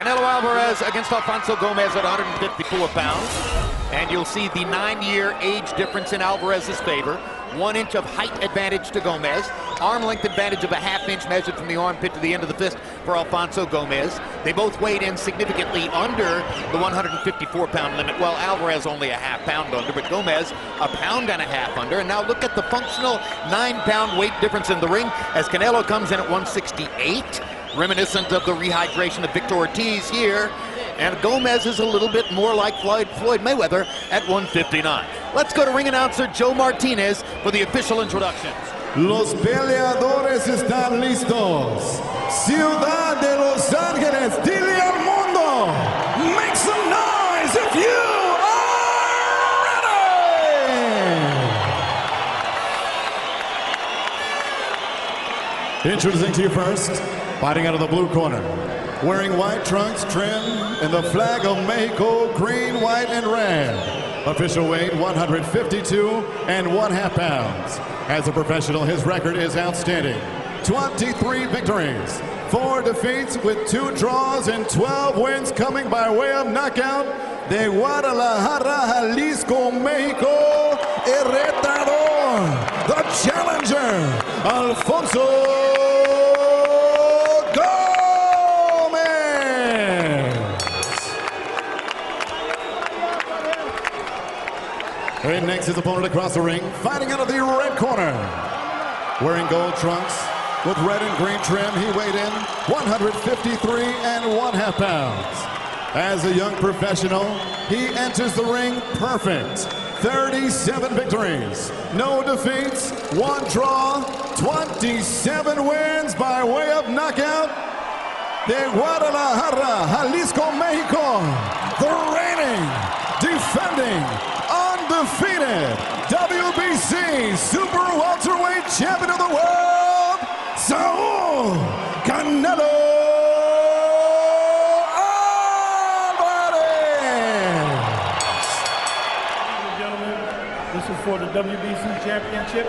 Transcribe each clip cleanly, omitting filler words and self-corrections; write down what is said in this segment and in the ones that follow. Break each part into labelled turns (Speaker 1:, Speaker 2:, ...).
Speaker 1: Canelo Alvarez against Alfonso Gomez at 154 pounds. And you'll see the 9-year age difference in Alvarez's favor. 1 inch of height advantage to Gomez. Arm length advantage of a ½ inch measured from the armpit to the end of the fist for Alfonso Gomez. They both weighed in significantly under the 154-pound limit. Well, Alvarez only a ½ pound under, but Gomez a pound and a half under. And now look at the functional 9-pound weight difference in the ring as Canelo comes in at 168, reminiscent of the rehydration of Victor Ortiz here. And Gomez is a little bit more like Floyd Mayweather at 159. Let's go to ring announcer Joe Martinez for the official introductions.
Speaker 2: Los peleadores están listos. Ciudad de Los Ángeles, dile al mundo, make some noise if you are ready. Introducing to you first, fighting out of the blue corner, wearing white trunks trim in the flag of Mexico, green, white, and red. Official weight 152½ pounds. As a professional, his record is outstanding. 23 victories, 4 defeats with 2 draws and 12 wins coming by way of knockout. De Guadalajara, Jalisco, Mexico, el retador, the challenger, Alfonso. And next, his opponent across the ring, fighting out of the red corner. Wearing gold trunks with red and green trim, he weighed in 153½ pounds. As a young professional, he enters the ring perfect. 37 victories, no defeats, 1 draw, 27 wins by way of knockout. De Guadalajara, Jalisco, Mexico, the reigning, defending, undefeated WBC Super Welterweight Champion of the World, Saul Canelo Alvarez.
Speaker 3: Ladies and gentlemen, this is for the WBC Championship.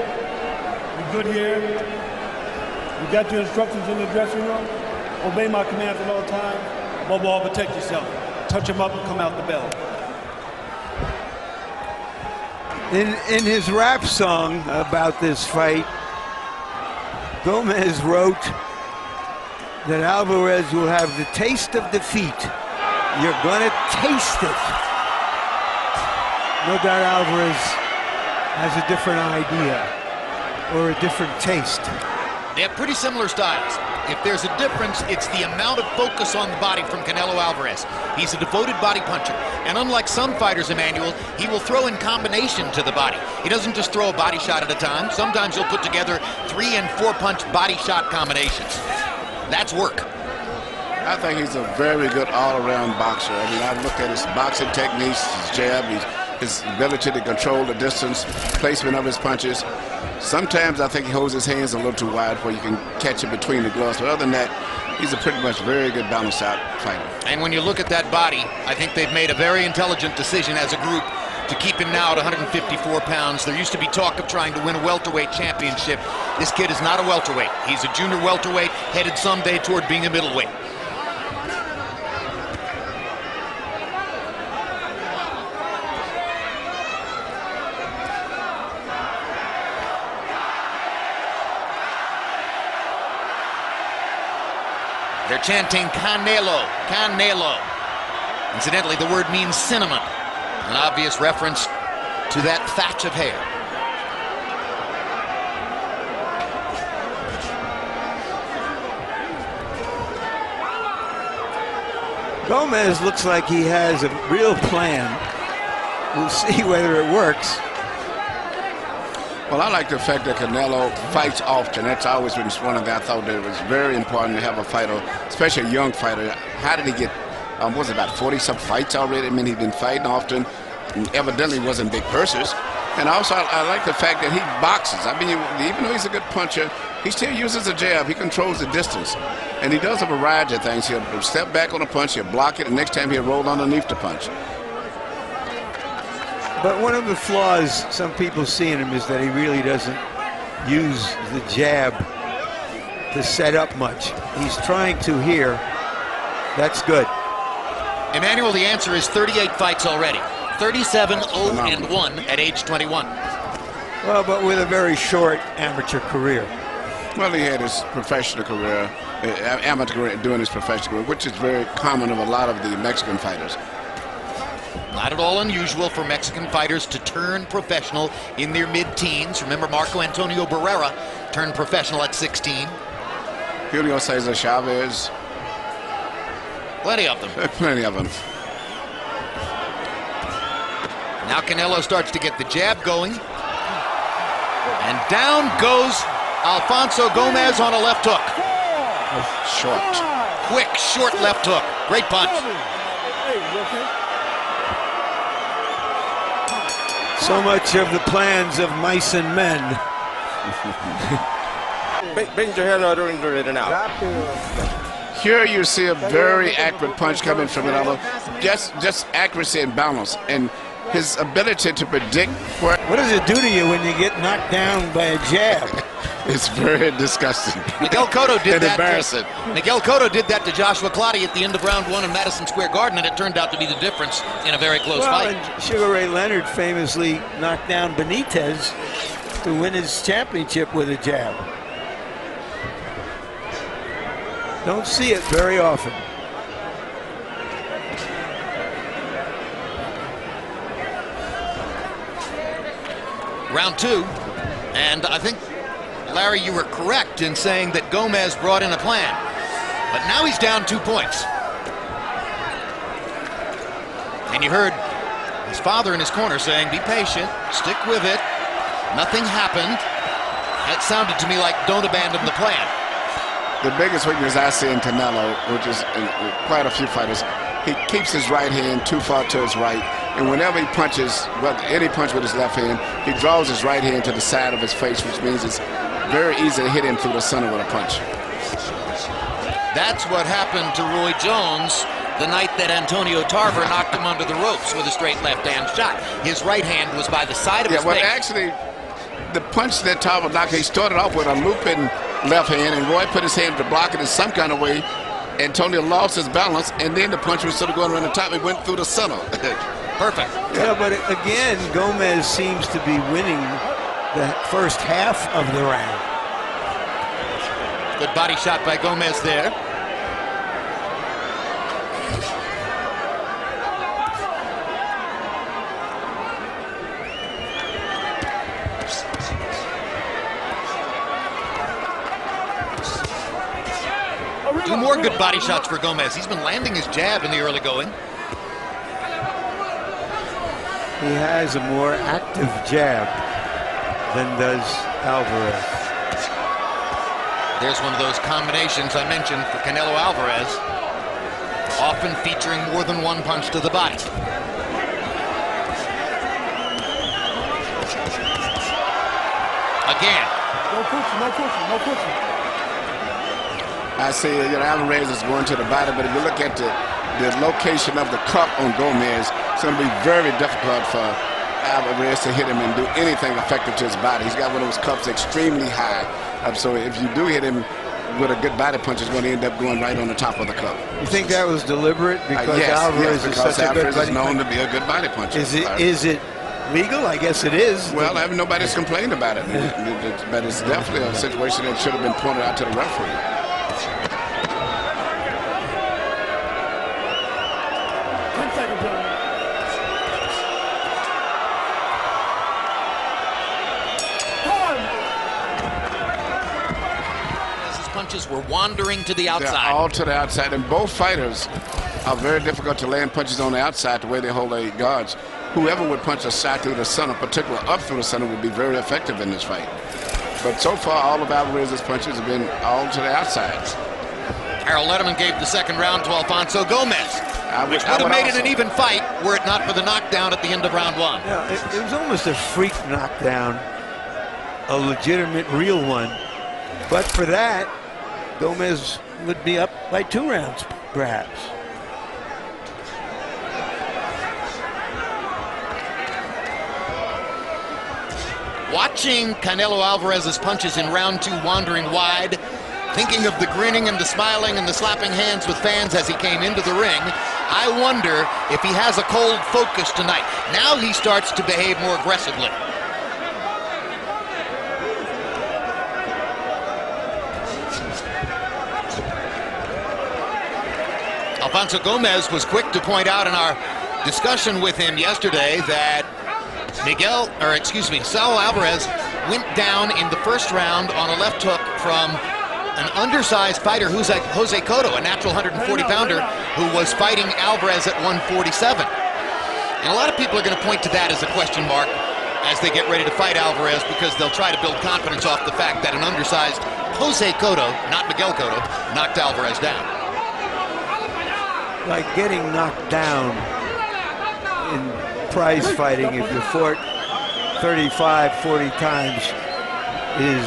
Speaker 3: We're good here. You got your instructions in the dressing room. Obey my commands at all times. Above all, protect yourself. Touch them up and come out the bell.
Speaker 4: In his rap song about this fight, Gomez wrote that Alvarez will have the taste of defeat. You're gonna taste it. No doubt Alvarez has a different idea or a different taste.
Speaker 1: They have pretty similar styles. If there's a difference, it's the amount of focus on the body from Canelo Alvarez. He's a devoted body puncher. And unlike some fighters, Emmanuel, he will throw in combination to the body. He doesn't just throw a body shot at a time. Sometimes he'll put together 3- and 4-punch body shot combinations. That's work.
Speaker 5: I think he's a very good all-around boxer. I mean, I've looked at his boxing techniques, his jab, his ability to control the distance, placement of his punches. Sometimes I think he holds his hands a little too wide where you can catch it between the gloves. But other than that, he's a pretty much very good balanced out fighter. And
Speaker 1: when you look at that body, I think they've made a very intelligent decision as a group to keep him now at 154 pounds. There used to be talk of trying to win a welterweight championship. This kid is not a welterweight. He's a junior welterweight headed someday toward being a middleweight. They're chanting Canelo, Canelo. Incidentally, the word means cinnamon, an obvious reference to that thatch of hair.
Speaker 4: Gomez looks like he has a real plan. We'll see whether it works.
Speaker 5: Well, I like the fact that Canelo fights often. That's always been one of the, I thought that it was very important to have a fighter, especially a young fighter. How did he get, what was it, about 40-some fights already? I mean, he's been fighting often, and evidently wasn't big purses. And also, I like the fact that he boxes. I mean, even though he's a good puncher, he still uses a jab. He controls the distance. And he does a variety of things. He'll step back on a punch, he'll block it, and next time he'll roll underneath the punch.
Speaker 4: But one of the flaws some people see in him is that he really doesn't use the jab to set up much. He's trying to here. That's good.
Speaker 1: Emmanuel, the answer is 38 fights already. 37-0-1 at age 21.
Speaker 4: Well, but with a very short amateur career.
Speaker 5: Well, he had his professional career, amateur career doing his professional career, which is very common of a lot of the Mexican fighters.
Speaker 1: Not at all unusual for Mexican fighters to turn professional in their mid-teens. Remember, Marco Antonio Barrera turned professional at 16.
Speaker 5: Julio Cesar Chavez.
Speaker 1: Plenty of them.
Speaker 5: Plenty of them.
Speaker 1: Now Canelo starts to get the jab going. And down goes Alfonso Gomez on a left hook.
Speaker 5: Short.
Speaker 1: Quick, short left hook. Great punch.
Speaker 4: So much of the plans of mice and men.
Speaker 6: Bend your head out into it now.
Speaker 5: Here you see a very accurate punch coming from Canelo. Just accuracy and balance. And his ability to predict where...
Speaker 4: What does it do to you when you get knocked down by a jab?
Speaker 5: It's very disgusting.
Speaker 1: Miguel Cotto did that.
Speaker 5: Embarrassing.
Speaker 1: Miguel Cotto did that to Joshua Clottey at the end of round 1 in Madison Square Garden, and it turned out to be the difference in a very close fight.
Speaker 4: And Sugar Ray Leonard famously knocked down Benitez to win his championship with a jab. Don't see it very often.
Speaker 1: Round 2, and I think, Larry, you were correct in saying that Gomez brought in a plan, but now he's down 2 points. And you heard his father in his corner saying, be patient, stick with it, nothing happened. That sounded to me like don't abandon the plan.
Speaker 5: The biggest weakness I see in Canelo, which is in quite a few fighters, he keeps his right hand too far to his right, and whenever he punches, well, any punch with his left hand, he draws his right hand to the side of his face, which means it's very easy to hit him through the center with a punch.
Speaker 1: That's what happened to Roy Jones the night that Antonio Tarver knocked him under the ropes with a straight left-hand shot. His right hand was by the side of his face.
Speaker 5: Actually, the punch that Tarver knocked, he started off with a looping left hand, and Roy put his hand to block it in some kind of way. Antonio lost his balance, and then the punch was sort of going around the top. It went through the center.
Speaker 1: Perfect.
Speaker 4: Yeah, but again, Gomez seems to be winning the first half of the round.
Speaker 1: Good body shot by Gomez there. Two more good body shots for Gomez. He's been landing his jab in the early going.
Speaker 4: He has a more active jab than does Alvarez.
Speaker 1: There's one of those combinations I mentioned for Canelo Alvarez, often featuring more than one punch to the body. Again.
Speaker 3: No pushing, no pushing, no pushing.
Speaker 5: I see, Alvarez is going to the body, but if you look at the location of the cup on Gomez, it's going to be very difficult for Alvarez to hit him and do anything effective to his body. He's got one of those cups extremely high. So if you do hit him with a good body punch, it's going to end up going right on the top of the cup.
Speaker 4: You think that was deliberate? Because
Speaker 5: yes,
Speaker 4: Alvarez is such a good body
Speaker 5: known
Speaker 4: puncher.
Speaker 5: to be a good body puncher.
Speaker 4: Is it legal? I guess it is.
Speaker 5: Well, nobody's complained about it. But it's definitely a situation that should have been pointed out to the referee.
Speaker 1: Punches were wandering to the outside.
Speaker 5: They're all to the outside, and both fighters are very difficult to land punches on the outside the way they hold their guards. Whoever would punch a shot through the center, particularly up through the center, would be very effective in this fight. But so far, all of Alvarez's punches have been all to the outsides.
Speaker 1: Harold Letterman gave the second round to Alfonso Gomez, which would have made it an even fight were it not for the knockdown at the end of round 1.
Speaker 4: Yeah, it was almost a freak knockdown, a legitimate, real one. But for that, Gomez would be up by 2 rounds, perhaps.
Speaker 1: Watching Canelo Alvarez's punches in round 2 wandering wide, Thinking of the grinning and the smiling and the slapping hands with fans as he came into the ring, I wonder if he has a cold focus tonight. Now he starts to behave more aggressively. Alfonso Gomez was quick to point out in our discussion with him yesterday that Saul Alvarez went down in the first round on a left hook from an undersized fighter, Jose Cotto, a natural 140-pounder who was fighting Alvarez at 147. And a lot of people are going to point to that as a question mark as they get ready to fight Alvarez, because they'll try to build confidence off the fact that an undersized Jose Cotto, not Miguel Cotto, knocked Alvarez down.
Speaker 4: Like getting knocked down in prize fighting, if you fought 35, 40 times, is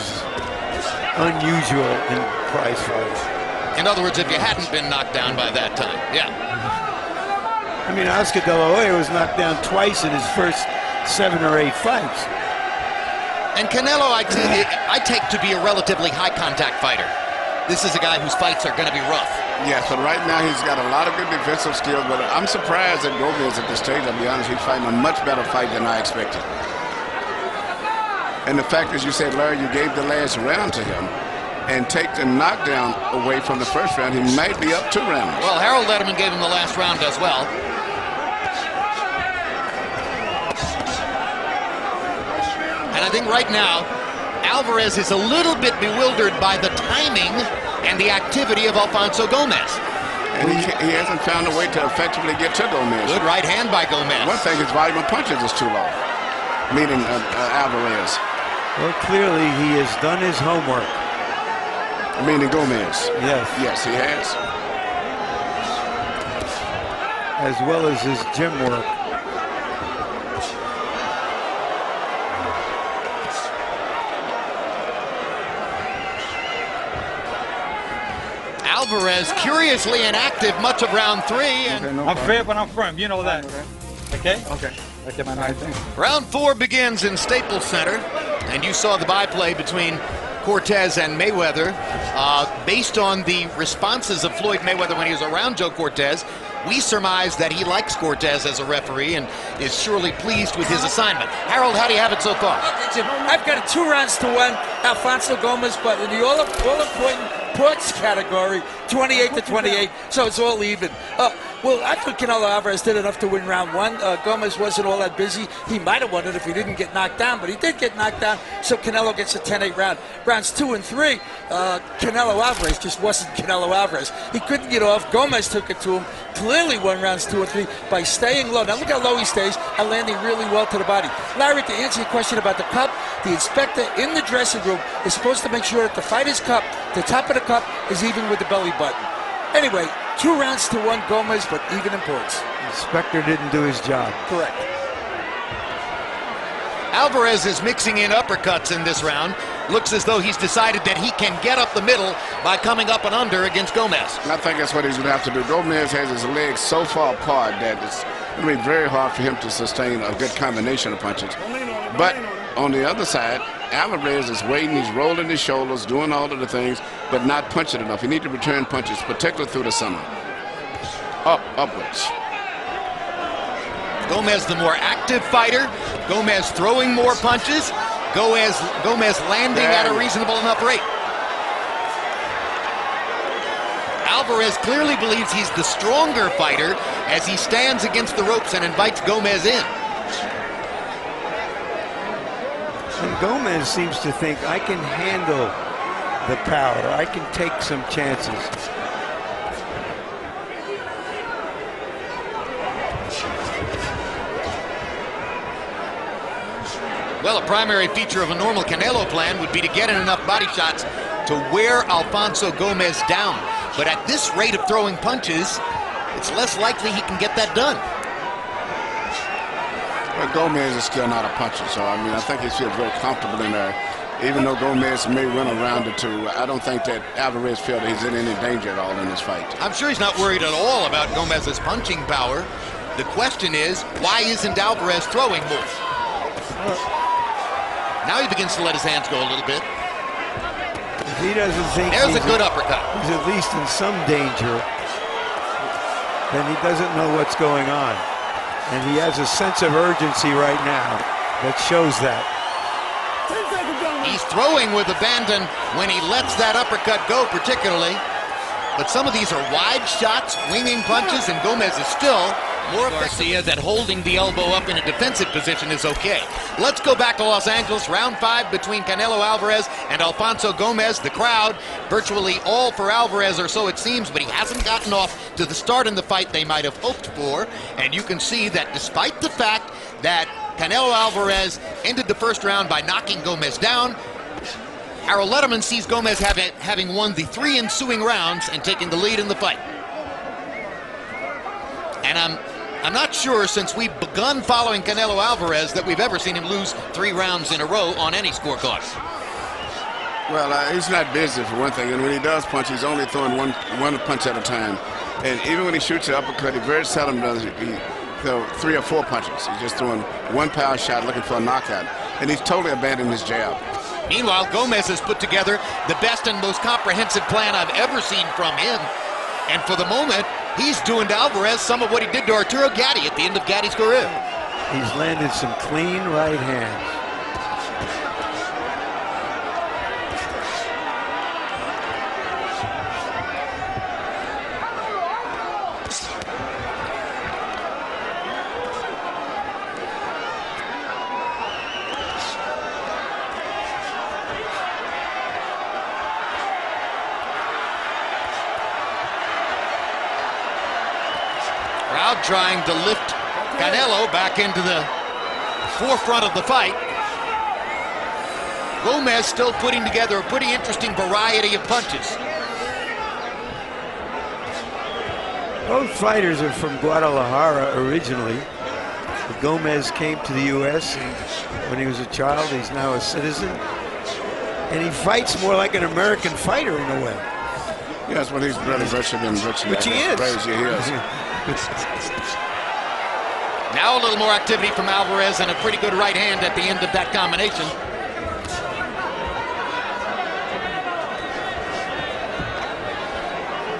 Speaker 4: unusual in prize fights.
Speaker 1: In other words, if you hadn't been knocked down by that time, yeah.
Speaker 4: I mean, Oscar De La Hoya was knocked down twice in his first 7 or 8 fights.
Speaker 1: And Canelo, I take to be a relatively high-contact fighter. This is a guy whose fights are going to be rough.
Speaker 5: Yes, but right now he's got a lot of good defensive skills, but I'm surprised that Gomez at this stage, I'll be honest, he's fighting a much better fight than I expected. And the fact, as you said, Larry, you gave the last round to him and take the knockdown away from the first round, he might be up 2 rounds.
Speaker 1: Well, Harold Letterman gave him the last round as well. And I think right now, Alvarez is a little bit bewildered by the timing and the activity of Alfonso Gomez.
Speaker 5: And he hasn't found a way to effectively get to Gomez.
Speaker 1: Good right hand by Gomez.
Speaker 5: One thing, his volume of punches is too low, meaning Alvarez.
Speaker 4: Well, clearly he has done his homework.
Speaker 5: Meaning Gomez.
Speaker 4: Yes.
Speaker 5: Yes, he has.
Speaker 4: As well as his gym work.
Speaker 1: Alvarez curiously inactive much of round 3. And
Speaker 7: okay, no I'm fair, but I'm firm. You know that. Okay? Okay. Okay, man. I think.
Speaker 1: Round 4 begins in Staples Center, and you saw the byplay between Cortez and Mayweather. Based on the responses of Floyd Mayweather when he was around Joe Cortez, we surmise that he likes Cortez as a referee and is surely pleased with his assignment. Harold, how do you have it so far?
Speaker 8: Jim, I've got a 2-1 Alfonso Gomez, but in the all-important points category, 28-28, so it's all even. Well, I thought Canelo Alvarez did enough to win round 1. Gomez wasn't all that busy. He might have won it if he didn't get knocked down, but he did get knocked down, so Canelo gets a 10-8 round. Rounds 2 and 3, Canelo Alvarez just wasn't Canelo Alvarez. He couldn't get off. Gomez took it to him. Clearly won rounds 2 and 3 by staying low. Now look how low he stays and landing really well to the body. Larry, to answer your question about the cup, the inspector in the dressing room is supposed to make sure that the fighter's cup, the top of the cup, is even with the belly button. Anyway, 2-1 Gomez, but even in points.
Speaker 4: The inspector didn't do his job.
Speaker 8: Correct.
Speaker 1: Alvarez is mixing in uppercuts in this round. Looks as though he's decided that he can get up the middle by coming up and under against Gomez.
Speaker 5: I think that's what he's going to have to do. Gomez has his legs so far apart that it's going to be very hard for him to sustain a good combination of punches. But on the other side, Alvarez is waiting, he's rolling his shoulders, doing all of the things, but not punching enough. He needs to return punches, particularly through the center. Upwards.
Speaker 1: Gomez the more active fighter. Gomez throwing more punches. Gomez landing at a reasonable enough rate. Alvarez clearly believes he's the stronger fighter as he stands against the ropes and invites Gomez in.
Speaker 4: And Gomez seems to think, I can handle the power. I can take some chances.
Speaker 1: Well, a primary feature of a normal Canelo plan would be to get in enough body shots to wear Alfonso Gomez down. But at this rate of throwing punches, it's less likely he can get that done.
Speaker 5: Well, Gomez is still not a puncher, so I mean, I think he feels very comfortable in there. Even though Gomez may run around it too, I don't think that Alvarez feels that he's in any danger at all in this fight.
Speaker 1: I'm sure he's not worried at all about Gomez's punching power. The question is, why isn't Alvarez throwing more? Now he begins to let his hands go a little bit.
Speaker 4: If he doesn't think
Speaker 1: There's a good uppercut.
Speaker 4: he's at least in some danger, then he doesn't know what's going on. And he has a sense of urgency right now that shows that.
Speaker 1: He's throwing with abandon when he lets that uppercut go, particularly. But some of these are wide shots, winging punches, and Gomez is still more Garcia that holding the elbow up in a defensive position is okay. Let's go back to Los Angeles, round 5 between Canelo Alvarez and Alfonso Gomez. The crowd virtually all for Alvarez, or so it seems, but he hasn't gotten off to the start in the fight they might have hoped for. And you can see that despite the fact that Canelo Alvarez ended the first round by knocking Gomez down, Harold Letterman sees Gomez having won the 3 ensuing rounds and taking the lead in the fight. And I'm not sure, since we've begun following Canelo Alvarez, that we've ever seen him lose 3 rounds in a row on any scorecard.
Speaker 5: Well, he's not busy for one thing, and when he does punch, he's only throwing one punch at a time. And even when he shoots an uppercut, he very seldom does it. He throw 3 or 4 punches. He's just throwing one power shot, looking for a knockout, and he's totally abandoned his jab.
Speaker 1: Meanwhile, Gomez has put together the best and most comprehensive plan I've ever seen from him. And for the moment, he's doing to Alvarez some of what he did to Arturo Gatti at the end of Gatti's career.
Speaker 4: He's landed some clean right hands.
Speaker 1: Crowd trying to lift Canelo back into the forefront of the fight. Gomez still putting together a pretty interesting variety of punches.
Speaker 4: Both fighters are from Guadalajara originally. Gomez came to the U.S. when he was a child. He's now a citizen. And he fights more like an American fighter in a way.
Speaker 5: Yes, well, he's really virtually been
Speaker 4: Which he is.
Speaker 5: Crazy, he is.
Speaker 1: Now a little more activity from Alvarez and a pretty good right hand at the end of that combination.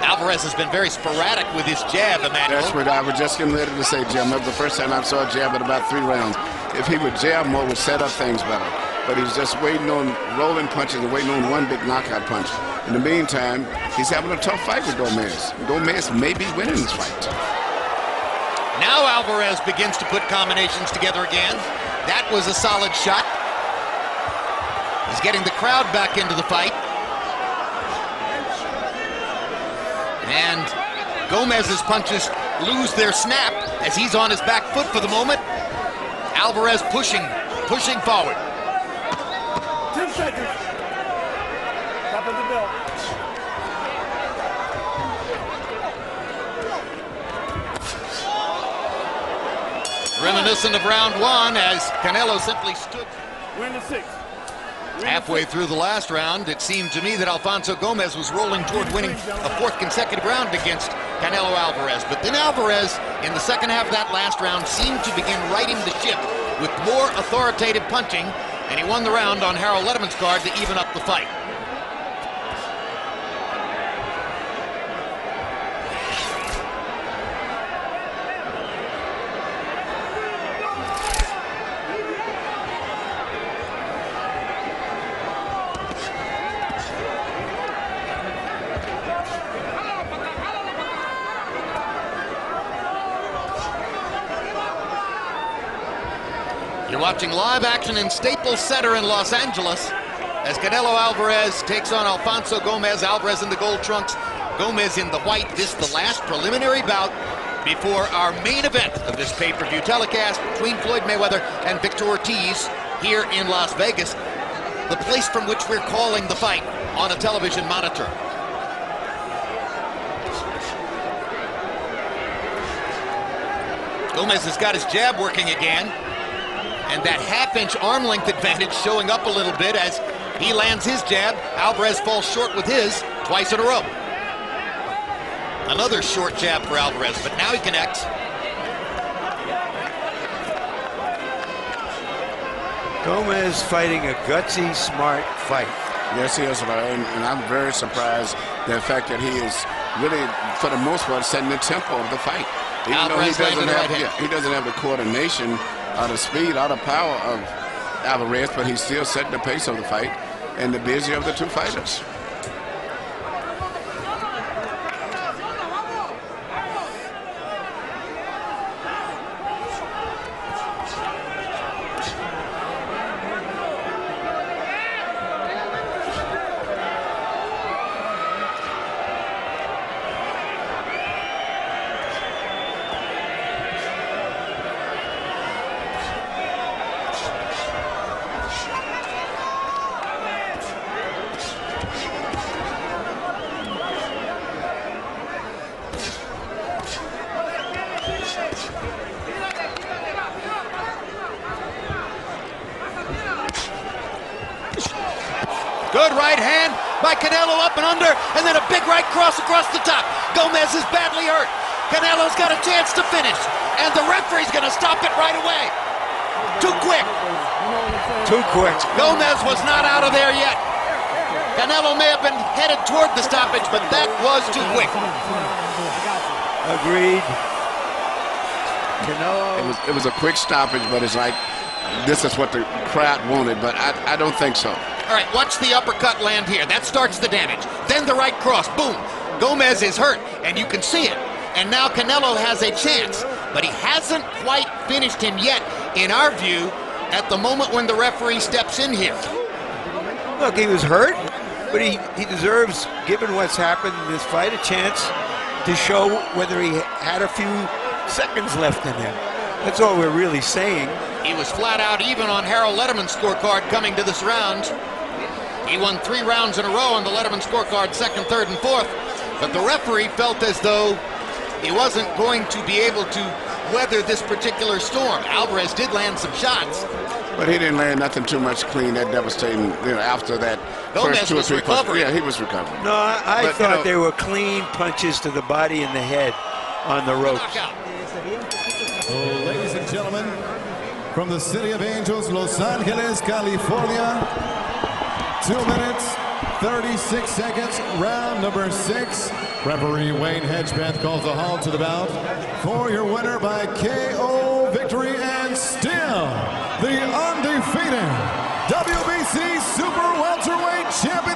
Speaker 1: Alvarez has been very sporadic with his jab, Emmanuel.
Speaker 5: That's what I was just getting ready to say, Jim. That was the first time I saw a jab in about 3 rounds. If he would jab more, would set up things better. But he's just waiting on rolling punches and waiting on one big knockout punch. In the meantime, he's having a tough fight with Gomez. Gomez may be winning this fight.
Speaker 1: Now Alvarez begins to put combinations together again. That was a solid shot. He's getting the crowd back into the fight. And Gomez's punches lose their snap as he's on his back foot for the moment. Alvarez pushing forward.
Speaker 3: 10 seconds. Top of the belt.
Speaker 1: Reminiscent of round 1 as Canelo simply stood.
Speaker 3: We're in the 6th.
Speaker 1: Halfway through the last round, it seemed to me that Alfonso Gomez was rolling toward winning a 4th consecutive round against Canelo Alvarez. But then Alvarez, in the second half of that last round, seemed to begin righting the ship with more authoritative punching, and he won the round on Harold Letterman's card to even up the fight. You're watching live action in Staples Center in Los Angeles as Canelo Alvarez takes on Alfonso Gomez. Alvarez in the gold trunks, Gomez in the white. This the last preliminary bout before our main event of this pay-per-view telecast between Floyd Mayweather and Victor Ortiz here in Las Vegas, the place from which we're calling the fight on a television monitor. Gomez has got his jab working again. And that half-inch arm length advantage showing up a little bit as he lands his jab. Alvarez falls short with his twice in a row. Another short jab for Alvarez, but now he connects.
Speaker 4: Gomez fighting a gutsy, smart fight.
Speaker 5: Yes, he is, and I'm very surprised the fact that he is really, for the most part, setting the tempo of the fight. Even though he doesn't have the coordination or the speed or the power of Alvarez, but he's still setting the pace of the fight and the busier of the two fighters.
Speaker 1: Good right hand by Canelo, up and under, and then a big right cross across the top. Gomez is badly hurt. Canelo's got a chance to finish, and the referee's going to stop it right away. Too quick.
Speaker 4: Too quick.
Speaker 1: Gomez was not out of there yet. Canelo may have been headed toward the stoppage, but that was too quick.
Speaker 4: Agreed. Canelo.
Speaker 5: It was a quick stoppage, but it's like this is what the crowd wanted, but I don't think so.
Speaker 1: All right, watch the uppercut land here. That starts the damage. Then the right cross, boom. Gomez is hurt, and you can see it. And now Canelo has a chance, but he hasn't quite finished him yet, in our view, at the moment when the referee steps in here.
Speaker 4: Look, he was hurt, but he deserves, given what's happened in this fight, a chance to show whether he had a few seconds left in him. That's all we're really saying.
Speaker 1: He was flat out even on Harold Letterman's scorecard coming to this round. He won 3 rounds in a row on the Letterman scorecard, second, third, and fourth. But the referee felt as though he wasn't going to be able to weather this particular storm. Alvarez did land some shots.
Speaker 5: But he didn't land nothing too much clean, that devastating, after that
Speaker 1: Gomez
Speaker 5: first 2 or 3
Speaker 1: was recovering.
Speaker 5: Yeah, he was recovering.
Speaker 4: No, I thought they were clean punches to the body and the head on the ropes.
Speaker 2: So, ladies and gentlemen, from the City of Angels, Los Angeles, California, 2 minutes, 36 seconds, round number 6. Referee Wayne Hedgebeth calls a halt to the bout for your winner by KO victory and still the undefeated WBC Super Welterweight Champion.